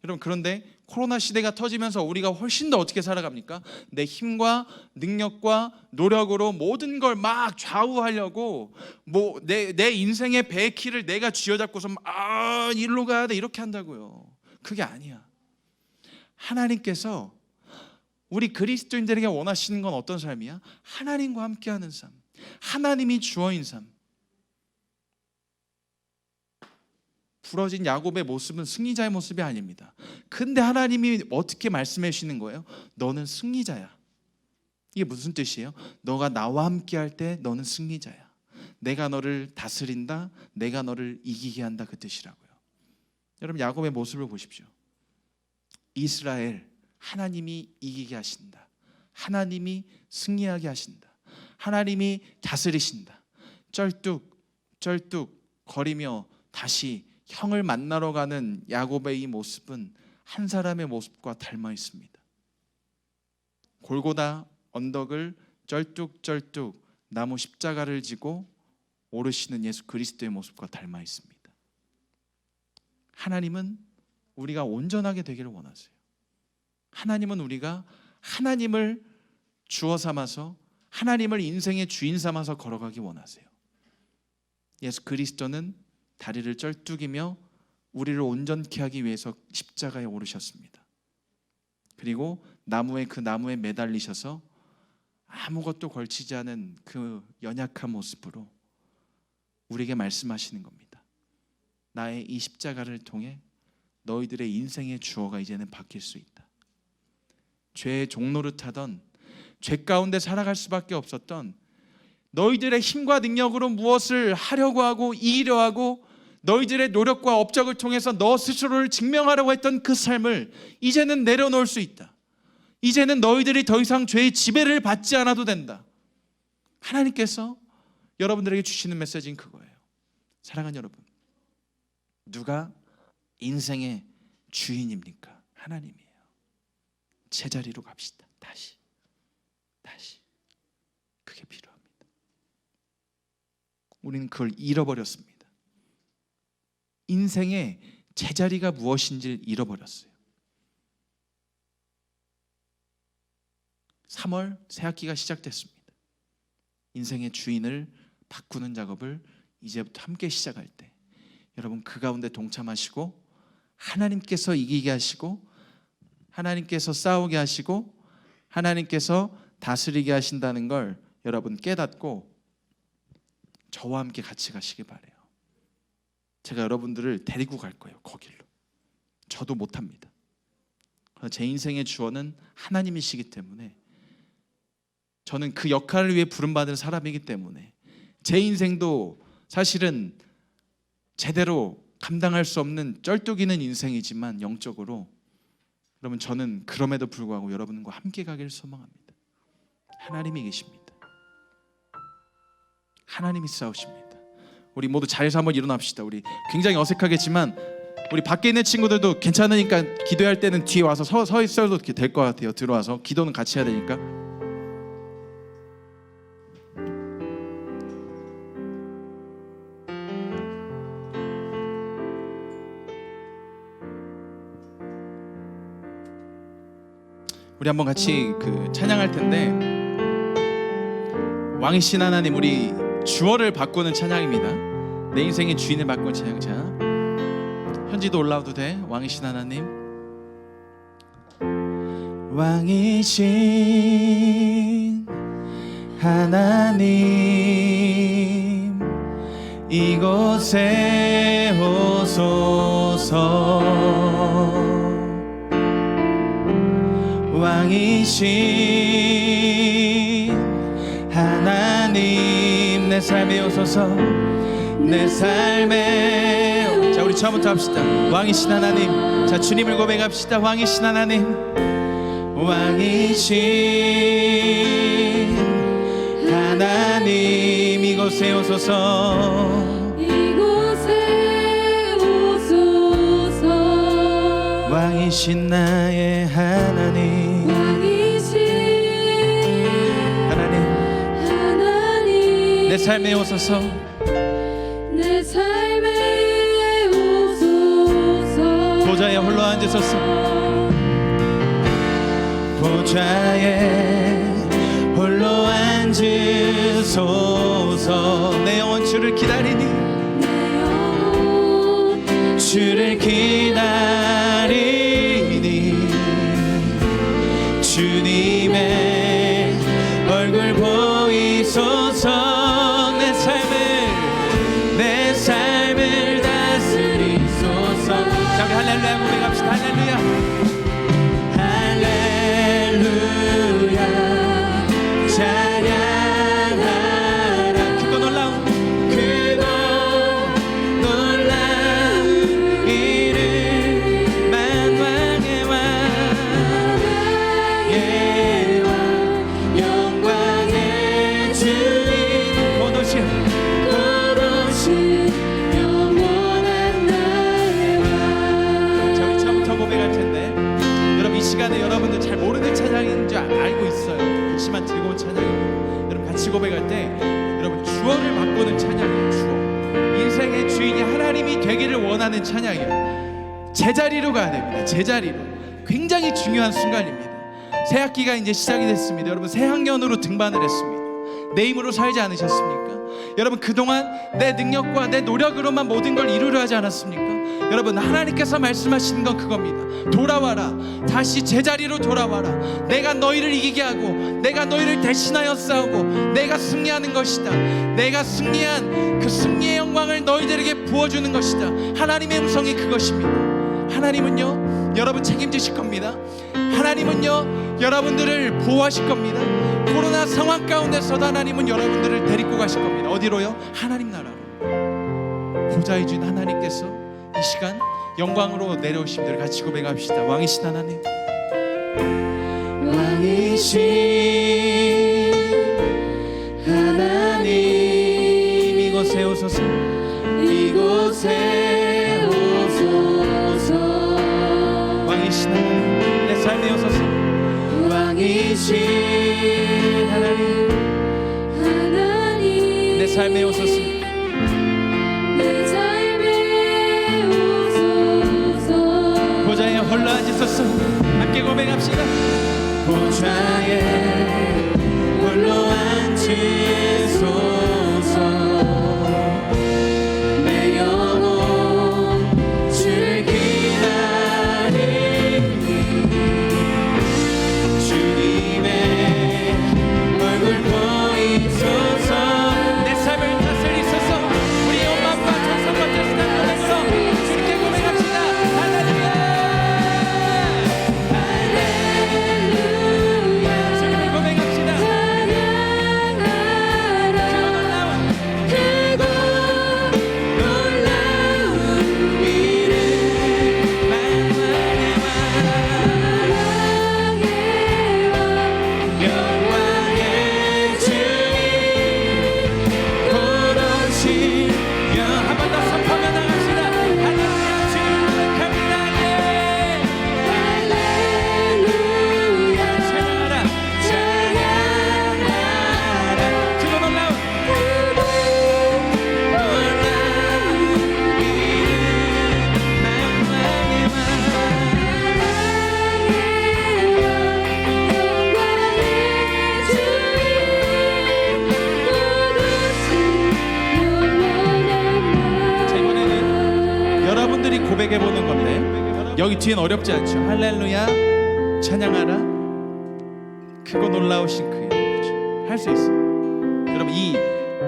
B: 여러분, 그런데 코로나 시대가 터지면서 우리가 훨씬 더 어떻게 살아갑니까? 내 힘과 능력과 노력으로 모든 걸 막 좌우하려고, 내 인생의 배의 키를 내가 쥐어잡고서 일로 가야 돼 이렇게 한다고요. 그게 아니야. 하나님께서 우리 그리스도인들에게 원하시는 건 어떤 삶이야? 하나님과 함께하는 삶, 하나님이 주어인 삶. 부러진 야곱의 모습은 승리자의 모습이 아닙니다. 근데 하나님이 어떻게 말씀해 주시는 거예요? 너는 승리자야. 이게 무슨 뜻이에요? 너가 나와 함께 할 때 너는 승리자야. 내가 너를 다스린다. 내가 너를 이기게 한다. 그 뜻이라고요. 여러분, 야곱의 모습을 보십시오. 이스라엘, 하나님이 이기게 하신다. 하나님이 승리하게 하신다. 하나님이 다스리신다. 쩔뚝 거리며 다시 형을 만나러 가는 야곱의 이 모습은 한 사람의 모습과 닮아 있습니다. 골고다 언덕을 쩔뚝 나무 십자가를 지고 오르시는 예수 그리스도의 모습과 닮아 있습니다. 하나님은 우리가 온전하게 되기를 원하세요. 하나님은 우리가 하나님을 주어 삼아서, 하나님을 인생의 주인 삼아서 걸어가기 원하세요. 예수 그리스도는 다리를 쩔뚝이며 우리를 온전케 하기 위해서 십자가에 오르셨습니다. 그리고 그 나무에 매달리셔서 아무것도 걸치지 않은 그 연약한 모습으로 우리에게 말씀하시는 겁니다. 나의 이 십자가를 통해 너희들의 인생의 주어가 이제는 바뀔 수 있다. 죄의 종로를 타던, 죄 가운데 살아갈 수밖에 없었던, 너희들의 힘과 능력으로 무엇을 하려고 하고 이기려 하고 너희들의 노력과 업적을 통해서 너 스스로를 증명하려고 했던 그 삶을 이제는 내려놓을 수 있다. 이제는 너희들이 더 이상 죄의 지배를 받지 않아도 된다. 하나님께서 여러분들에게 주시는 메시지는 그거예요. 사랑하는 여러분, 누가 인생의 주인입니까? 하나님이에요. 제자리로 갑시다. 다시 그게 필요합니다. 우리는 그걸 잃어버렸습니다. 인생의 제자리가 무엇인지를 잃어버렸어요. 3월 새 학기가 시작됐습니다. 인생의 주인을 바꾸는 작업을 이제부터 함께 시작할 때 여러분, 그 가운데 동참하시고 하나님께서 이기게 하시고 하나님께서 싸우게 하시고 하나님께서 다스리게 하신다는 걸 여러분 깨닫고 저와 함께 같이 가시기 바라요. 제가 여러분들을 데리고 갈 거예요. 거길로. 저도 못합니다. 제 인생의 주어는 하나님이시기 때문에, 저는 그 역할을 위해 부름받은 사람이기 때문에 제 인생도 사실은 제대로 감당할 수 없는 쩔뚝이는 인생이지만 영적으로, 여러분 저는 그럼에도 불구하고 여러분과 함께 가기를 소망합니다. 하나님이 계십니다. 하나님이 싸우십니다. 우리 모두 자리에서 한번 일어납시다. 우리 굉장히 어색하겠지만 우리 밖에 있는 친구들도 괜찮으니까 기도할 때는 뒤에 와서 서 있어도 될 것 같아요. 들어와서 기도는 같이 해야 되니까. 우리 한번 같이 찬양할 텐데, 왕이신 하나님, 우리 주어를 바꾸는 찬양입니다. 내 인생의 주인을 바꾸는 찬양. 자, 현지도 올라와도 돼. 왕이신 하나님. 왕이신 하나님, 이곳에 오소서. 왕이신 하나님, 내 삶에 오소서. 내 삶에. 자, 우리 처음부터 합시다. 왕이신 하나님. 자, 주님을 고백합시다. 왕이신 하나님, 왕이신 하나님, 이곳에 오소서.
C: 이곳에 오소서.
B: 왕이신 나의 하나님, 내 삶에 오소서.
C: 내 삶에 오소서.
B: 보좌에 홀로 앉으소서. 보좌에 홀로 앉으소서. 내 영혼 주를 기다리니,
C: 내 영혼
B: 주를 기다리니, 주님의 얼굴 보이소서. 내 삶을 다스리소서. 자, 우리 할렐루야 고백합시다. 할렐루야, 할렐루야, 찬양하라. 크고 놀라운, 크고 놀라운 이름, 만왕의 왕, 영광의 주인, 고도신 영원한 나의 왕. 자, 우리 처음부터 고백할 텐데, 여러분 이 시간에 여러분들 잘 모르는 찬양인 줄 알고 있어요. 그렇지만 즐거운 찬양입니다. 여러분 같이 고백할 때 여러분 주어를 바꾸는 찬양이에요. 주어. 인생의 주인이 하나님이 되기를 원하는 찬양이에요. 제자리로 가야 됩니다. 제자리로. 굉장히 중요한 순간입니다. 새 학기가 이제 시작이 됐습니다. 여러분 새 학년으로 등반을 했습니다. 내 힘으로 살지 않으셨습니까? 여러분 그동안 내 능력과 내 노력으로만 모든 걸 이루려 하지 않았습니까? 여러분 하나님께서 말씀하시는 건 그겁니다. 돌아와라. 다시 제자리로 돌아와라. 내가 너희를 이기게 하고 내가 너희를 대신하여 싸우고 내가 승리하는 것이다. 내가 승리한 그 승리의 영광을 너희들에게 부어주는 것이다. 하나님의 음성이 그것입니다. 하나님은요 여러분 책임지실 겁니다. 하나님은요 여러분들을 보호하실 겁니다. 코로나 상황 가운데서도 하나님은 여러분들을 데리고 가실 겁니다. 어디로요? 하나님 나라로. 보좌의 주인 하나님께서 이 시간 영광으로 내려오심들 같이 고백합시다. 왕이신 하나님, 왕이신 하나님, 이곳에 오소서. 이곳에 오소서. 왕이신 하나님, 내 삶에 오소서. 왕이신 하나님, 내 삶에 오소서.
C: 내 삶에 오소서.
B: 보좌에 홀로 앉으소서. 함께 고백합시다. 보좌에 홀로 앉으소서. 내 영혼 주를 기다리니, 주님의 얼굴 보이소서. 내 삶을 다스리소서. 우리 엄마 아빠 천성과 뜻이나 고백으로 주님께 고백합시다. 할렐루야. 고백해 보는 건데 여기 뒤엔 어렵지 않죠. 할렐루야 찬양하라 크고 놀라우신 그의 이름. 할 수 있어. 여러분 이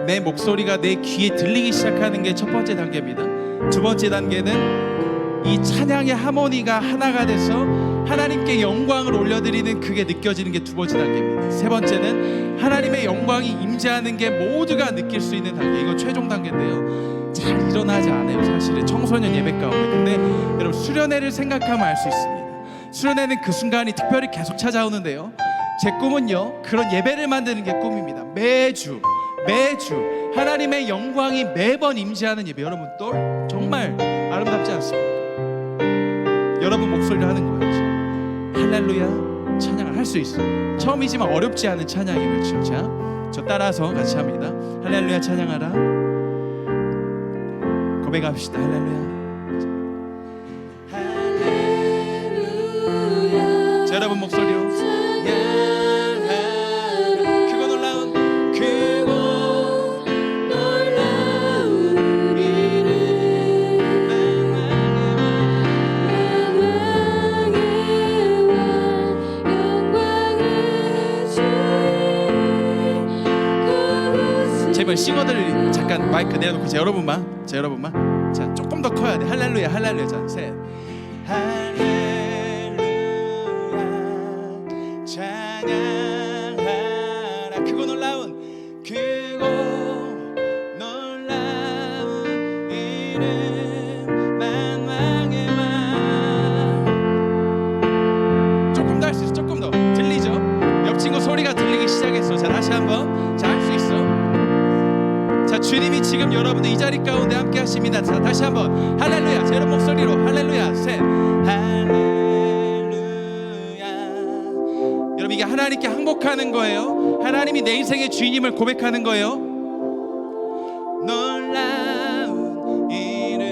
B: 내 목소리가 내 귀에 들리기 시작하는 게 첫 번째 단계입니다. 두 번째 단계는 이 찬양의 하모니가 하나가 돼서 하나님께 영광을 올려드리는 그게 느껴지는 게 두 번째 단계입니다. 세 번째는 하나님의 영광이 임재하는 게 모두가 느낄 수 있는 단계. 이거 최종 단계인데요. 잘 일어나지 않아요. 사실은 청소년 예배 가운데. 근데 여러분 수련회를 생각하면 알 수 있습니다. 수련회는 그 순간이 특별히 계속 찾아오는데요. 제 꿈은요 그런 예배를 만드는 게 꿈입니다. 매주 하나님의 영광이 매번 임재하는 예배. 여러분 또 정말 아름답지 않습니까? 여러분 목소리를 하는 거예요. 할렐루야 찬양을 할 수 있어. 처음이지만 어렵지 않은 찬양이에요. 그렇죠? 자, 저 따라서 같이 합니다. 할렐루야 찬양하라. 고백합시다. 할렐루야.
C: 할렐루야
B: 자, 여러분 목소리로 크고 놀라운
C: 놀라운 이름 만왕의 왕 영광의 주인
B: 제발 싱어들 잠깐 마이크 내려놓고 자 여러분만 자 조금 더 커야 돼. 할렐루야 자 셋. 할렐루야 찬양하라 크고 놀라운 이름 만왕의 왕. 조금 더 할 수 있어. 조금 더 들리죠? 옆 친구 소리가 들리기 시작했어. 자 다시 한번. 자 할 수 있어. 자 주님이 지금 여러분들 이 자리 가운데 함께 하십니다. 자 다시 한번 할렐루야. 제 여러분 목소리로 할렐루야 셋. 할렐루야. 여러분 이게 하나님께 항복하는 거예요. 하나님이 내 인생의 주인임을 고백하는 거예요. 놀라운 이름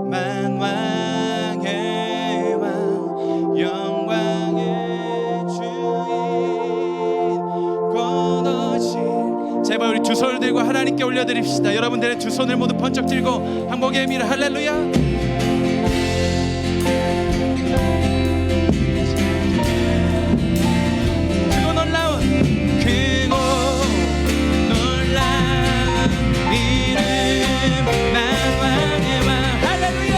B: 만왕의 왕 영광의 주인 권하신. 제발 우리 두 손을 들고 하나님께 올려드립시다. 여러분들의 두 손을 모두 번쩍 들고 항복의 의미를 할렐루야. 크고 놀라운 이름 만왕의 왕 할렐루야.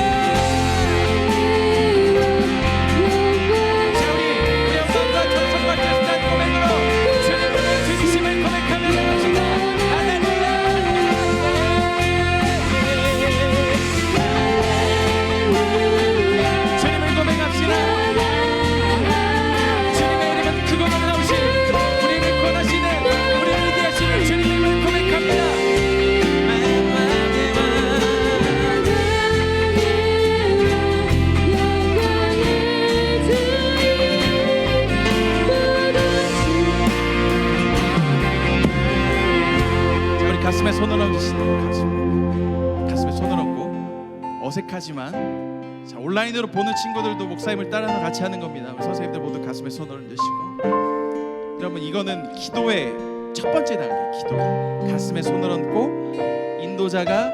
B: 자 우리 영광과 전성과 크리스찬 고백으로 주님의 주님심을 고백하며 나갑시다. 할렐루야. 주님을 고백합시다. 주님의 이름은 크고 놀라우신 우리를 권하시는 우리를 위하시는 주님의 이름을 고백합니다. 만왕의 왕 자 우리 가슴에 손을 얹으시다. 가슴에 손을 얹고 어색하지만 자 온라인으로 보는 친구들도 목사님을 따라서 같이 하는 겁니다. 우리 선생님들 모두 가슴에 손을 얹으시고 여러분 이거는 기도의 첫 번째 단계. 기도 가슴에 손을 얹고 인도자가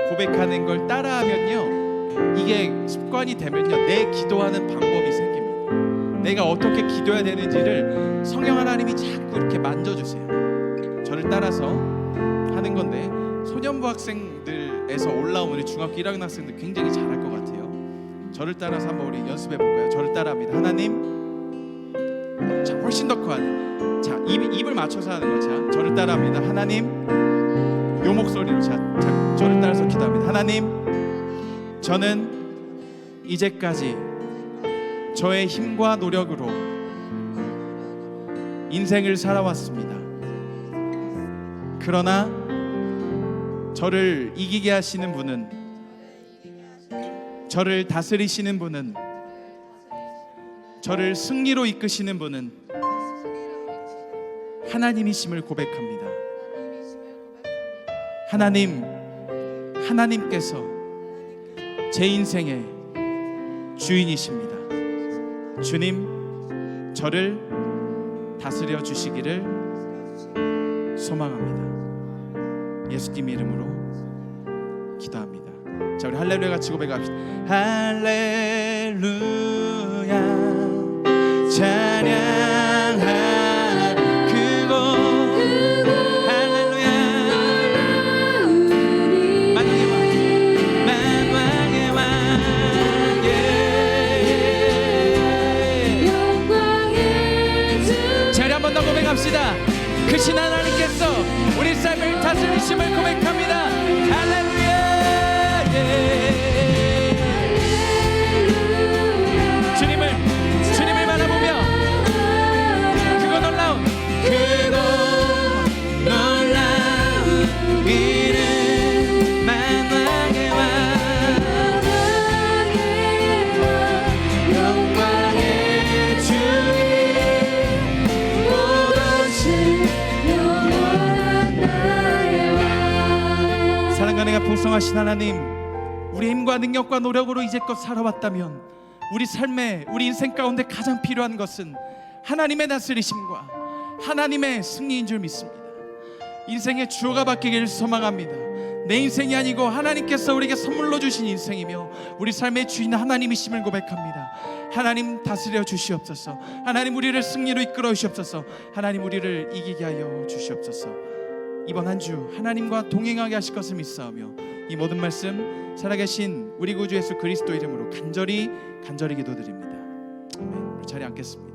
B: 고백하는 걸 따라하면요 이게 습관이 되면요 내 기도하는 방법이 생깁니다. 내가 어떻게 기도해야 되는지를 성령 하나님이 자꾸 이렇게 만져주세요. 저를 따라서 하는 건데 소년부 학생들에서 올라온 우리 중학교 1학년 학생들 굉장히 잘할 것 같아요. 저를 따라서 한번 우리 연습해 볼까요? 저를 따라합니다. 하나님. 자 훨씬 더 커야 돼. 자 입을 맞춰서 하는 거. 자 저를 따라합니다. 하나님. 요 목소리로 자 저를 따라서 기도합니다. 하나님, 저는 이제까지 저의 힘과 노력으로 인생을 살아왔습니다. 그러나 저를 이기게 하시는 분은, 저를 다스리시는 분은, 저를 승리로 이끄시는 분은 하나님이심을 고백합니다. 하나님께서 제 인생의 주인이십니다. 주님, 저를 다스려 주시기를 소망합니다. 예수님 이름으로 기도합니다. 자, 우리 할렐루야 같이 고백합시다. 할렐루야 찬양하는 그곳 할렐루야 만왕의 왕 만왕의 왕
C: 영광의 주
B: 자, 우리 한 번 더 고백합시다. 크신 하나님께서 우리 삶을 다스리심을 고백합니다. 할렐루야 주님을 바라보며 그거 놀라운 이름 만왕의 왕
C: 영광의 주님 오로지 영원한 나의 왕
B: 사랑과 은혜가 풍성하신 하나님, 우리 힘과 능력과 노력으로 이제껏 살아왔다면 우리 삶에 우리 인생 가운데 가장 필요한 것은 하나님의 다스리심과 하나님의 승리인 줄 믿습니다. 인생의 주어가 바뀌기를 소망합니다. 내 인생이 아니고 하나님께서 우리에게 선물로 주신 인생이며 우리 삶의 주인 하나님이심을 고백합니다. 하나님 다스려 주시옵소서. 하나님 우리를 승리로 이끌어 주시옵소서. 하나님 우리를 이기게 하여 주시옵소서. 이번 한 주 하나님과 동행하게 하실 것을 믿사오며 이 모든 말씀 살아계신 우리 구주 예수 그리스도 이름으로 간절히 기도드립니다. 아멘. 우리 자리에 앉겠습니다.